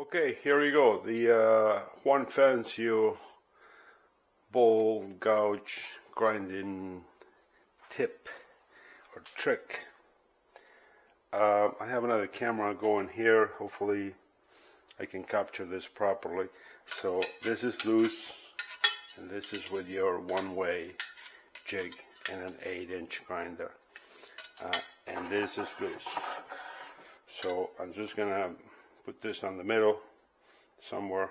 Okay, here we go. The Juan Fanzio bowl gouge grinding tip or trick. I have another camera going here. Hopefully I can capture this properly. So this is loose and this is with your one-way jig and an 8-inch grinder. And this is loose. So I'm just gonna put this on the middle somewhere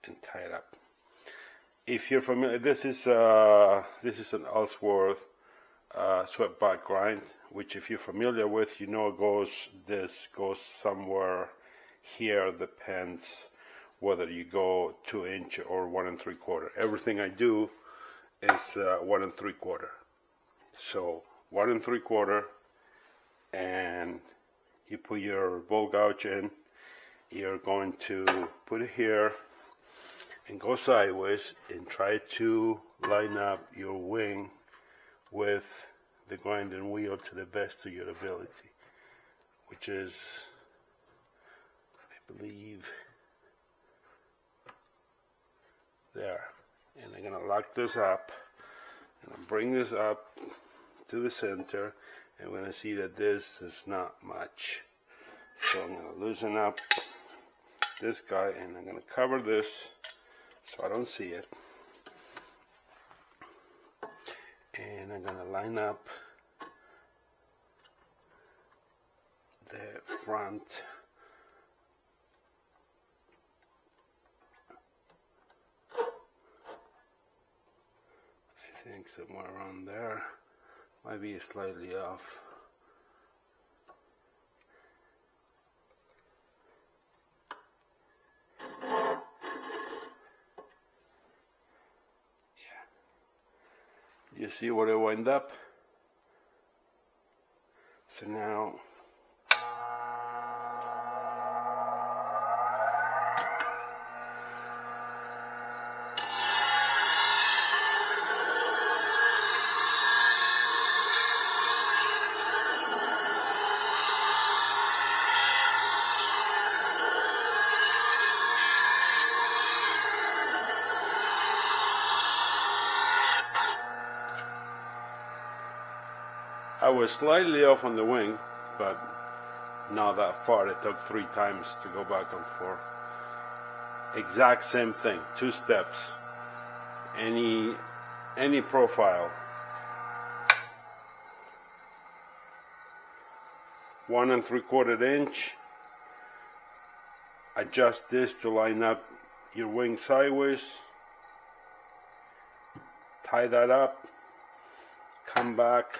and tie it up. If you're familiar, this is an Ellsworth swept back grind, which if you're familiar with, you know this goes somewhere here. Depends whether you go 2-inch or 1 3/4. Everything I do is 1 3/4. So 1 3/4, and you put your bowl gouge in. You're going to put it here and go sideways and try to line up your wing with the grinding wheel to the best of your ability, which is, I believe, there. And I'm gonna lock this up and I'll bring this up to the center, and we're gonna see that this is not much. So I'm gonna loosen up this guy and I'm gonna cover this so I don't see it. And I'm gonna line up the front I think somewhere around there. Might be slightly off. You see where it wind up? So now I was slightly off on the wing, but not that far. It took 3 times to go back and forth. Exact same thing, 2 steps. Any profile. 1 3/4 inch. Adjust this to line up your wing sideways. Tie that up. Come back.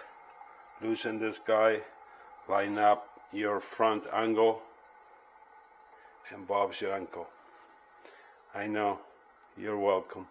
Loosen this guy, line up your front angle, and Bob's your uncle. I know, you're welcome.